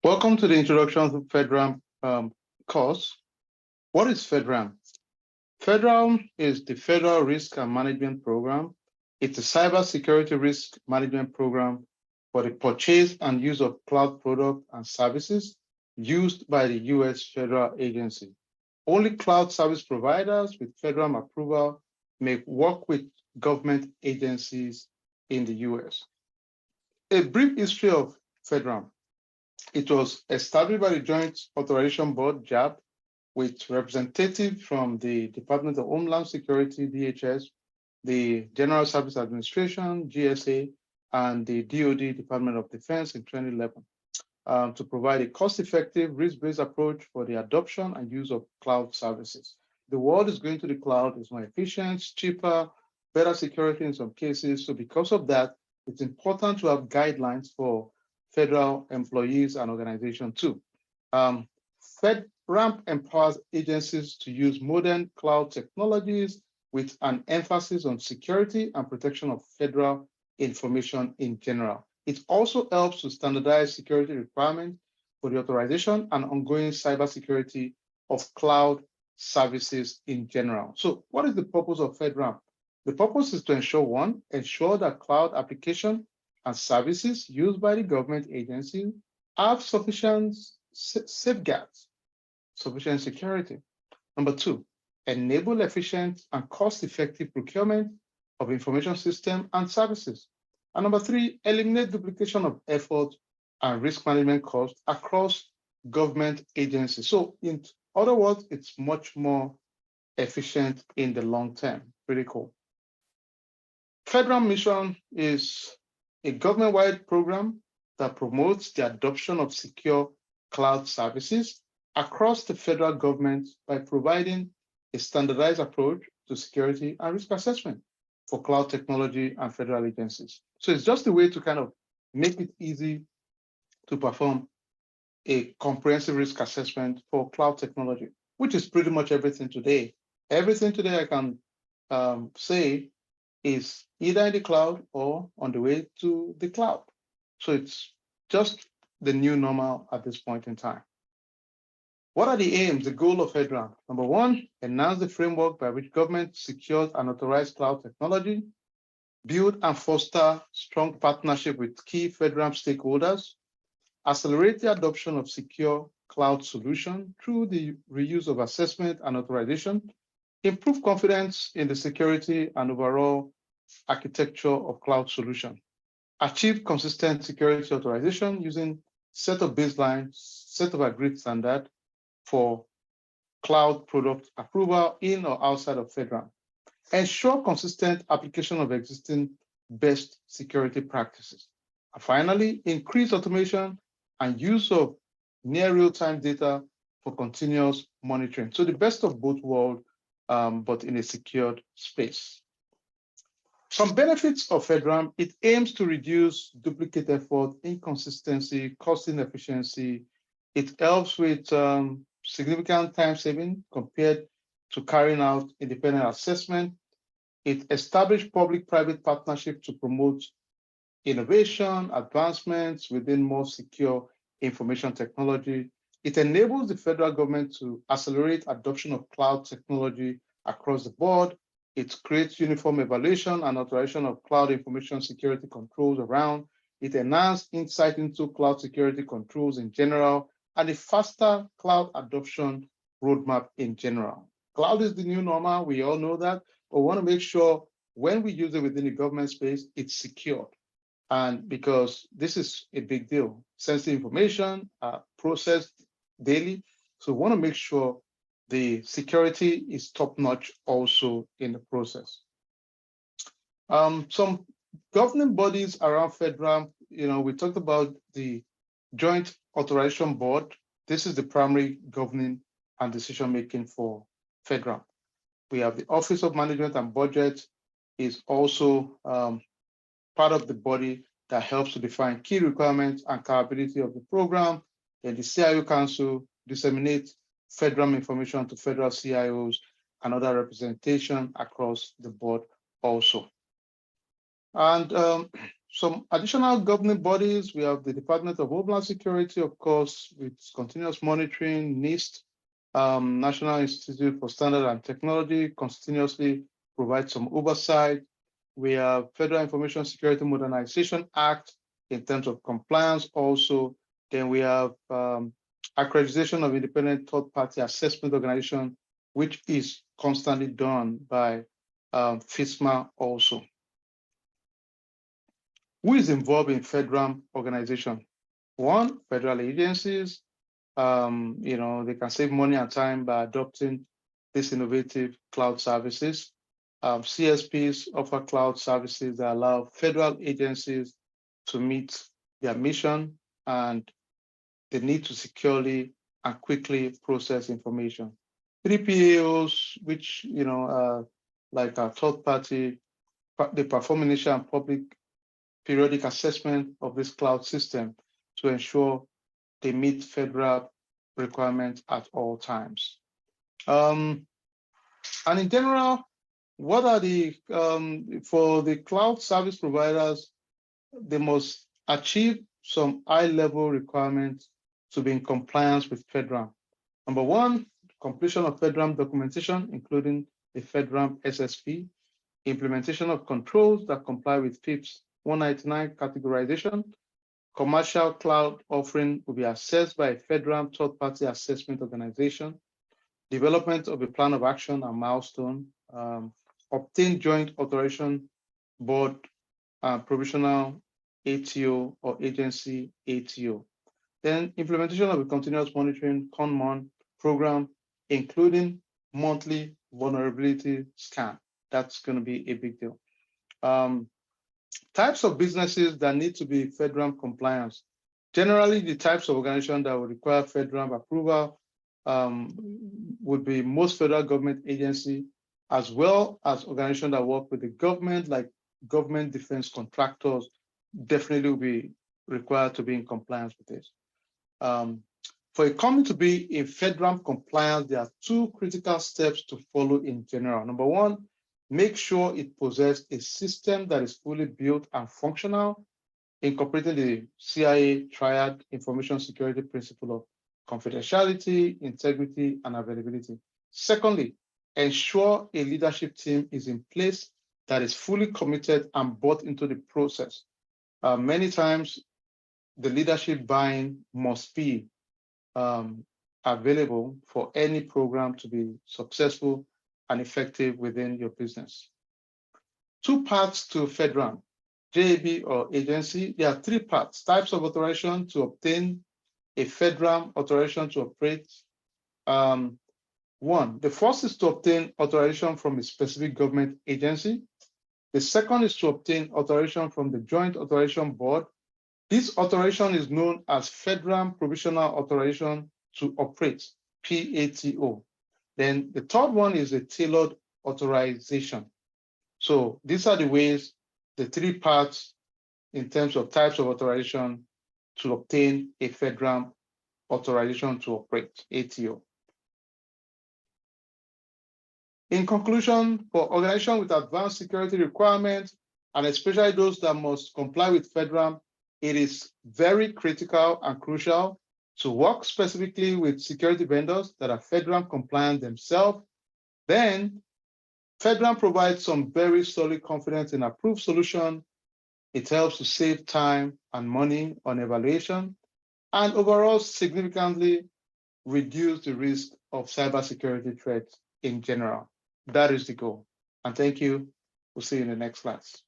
Welcome to the Introduction to FedRAMP course. What is FedRAMP? FedRAMP is the Federal Risk and Management Program. It's a cybersecurity risk management program for the purchase and use of cloud products and services used by the U.S. federal agency. Only cloud service providers with FedRAMP approval may work with government agencies in the U.S. A brief history of FedRAMP. It was established by the Joint Authorization Board, JAB, with representatives from the Department of Homeland Security, DHS, the General Service Administration, GSA, and the DoD, Department of Defense in 2011, to provide a cost-effective, risk-based approach for the adoption and use of cloud services. The world is going to the cloud, it's more efficient, cheaper, better security in some cases. So because of that, it's important to have guidelines for federal employees and organizations too. FedRAMP empowers agencies to use modern cloud technologies with an emphasis on security and protection of federal information in general. It also helps to standardize security requirements for the authorization and ongoing cybersecurity of cloud services in general. So what is the purpose of FedRAMP? The purpose is to ensure that cloud application and services used by the government agency have sufficient safeguards, sufficient security. Number two, enable efficient and cost-effective procurement of information system and services. And number three, eliminate duplication of effort and risk management costs across government agencies. So in other words, it's much more efficient in the long term. Pretty cool. FedRAMP Mission is a government-wide program that promotes the adoption of secure cloud services across the federal government by providing a standardized approach to security and risk assessment for cloud technology and federal agencies. So it's just a way to kind of make it easy to perform a comprehensive risk assessment for cloud technology, which is pretty much everything today. Everything today I can say is either in the cloud or on the way to the cloud. So it's just the new normal at this point in time. What are the aims, the goal of FedRAMP? Number one, enhance the framework by which government secures and authorized cloud technology, build and foster strong partnership with key FedRAMP stakeholders, accelerate the adoption of secure cloud solutions through the reuse of assessment and authorization, improve confidence in the security and overall architecture of cloud solution, achieve consistent security authorization using set of baselines, set of agreed standard for cloud product approval in or outside of FedRAMP, ensure consistent application of existing best security practices. And finally, increase automation and use of near real-time data for continuous monitoring. So the best of both worlds, but in a secured space. Some benefits of FedRAMP: it aims to reduce duplicate effort, inconsistency, cost inefficiency. It helps with significant time saving compared to carrying out independent assessment. It established public-private partnership to promote innovation, advancements within more secure information technology. It enables the federal government to accelerate adoption of cloud technology across the board. It creates uniform evaluation and authorization of cloud information security controls around. It enhances insight into cloud security controls in general, and a faster cloud adoption roadmap in general. Cloud is the new normal, we all know that, but we want to make sure when we use it within the government space, it's secured. And because this is a big deal, sensitive information processed daily, so we want to make sure the security is top-notch also in the process. Some governing bodies around FedRAMP, we talked about the Joint Authorization Board. This is the primary governing and decision-making for FedRAMP. We have the Office of Management and Budget is also part of the body that helps to define key requirements and capability of the program. And the CIO Council disseminates FedRAMP information to federal CIOs and other representation across the board also. And Some additional governing bodies, we have the Department of Homeland Security, of course, with continuous monitoring. NIST, National Institute for Standard and Technology, continuously provides some oversight. We have Federal Information Security Modernization Act in terms of compliance also. Then we have accreditation of independent third-party assessment organization, which is constantly done by FISMA also. Who is involved in FedRAMP organization? One, federal agencies. They can save money and time by adopting these innovative cloud services. CSPs offer cloud services that allow federal agencies to meet their mission and the need to securely and quickly process information. 3PAOs, which like a third party, they perform initial and public periodic assessment of this cloud system to ensure they meet federal requirements at all times. And in general, what are the, for the cloud service providers, they must achieve some high-level requirements to be in compliance with FedRAMP. Number one, completion of FedRAMP documentation, including the FedRAMP SSP, implementation of controls that comply with FIPS 199 categorization. Commercial cloud offering will be assessed by a FedRAMP third-party assessment organization. Development of a plan of action and milestone. Obtain joint authorization board provisional ATO or agency ATO. Then implementation of a continuous monitoring CONMON program, including monthly vulnerability scan. That's going to be a big deal. Types of businesses that need to be FedRAMP compliance. Generally, the types of organizations that would require FedRAMP approval would be most federal government agency, as well as organizations that work with the government, like government defense contractors, definitely will be required to be in compliance with this. For a company to be in FedRAMP compliance, there are two critical steps to follow in general. Number one, make sure it possesses a system that is fully built and functional, incorporating the CIA triad information security principle of confidentiality, integrity, and availability. Secondly, ensure a leadership team is in place that is fully committed and bought into the process. Many times, the leadership buy-in must be available for any program to be successful and effective within your business. Two parts to FedRAMP, JAB or agency. There are three parts: types of authorization to obtain a FedRAMP authorization to operate. One, the first is to obtain authorization from a specific government agency. The second is to obtain authorization from the Joint Authorization Board. This authorization is known as FedRAMP Provisional Authorization to Operate, PATO. Then the third one is a tailored authorization. So these are the ways, the three parts in terms of types of authorization to obtain a FedRAMP authorization to operate, ATO. In conclusion, for organizations with advanced security requirements, and especially those that must comply with FedRAMP, it is very critical and crucial to work specifically with security vendors that are FedRAMP compliant themselves. Then FedRAMP provides some very solid confidence in approved solution. It helps to save time and money on evaluation, and overall significantly reduce the risk of cybersecurity threats in general. That is the goal. And thank you. We'll see you in the next class.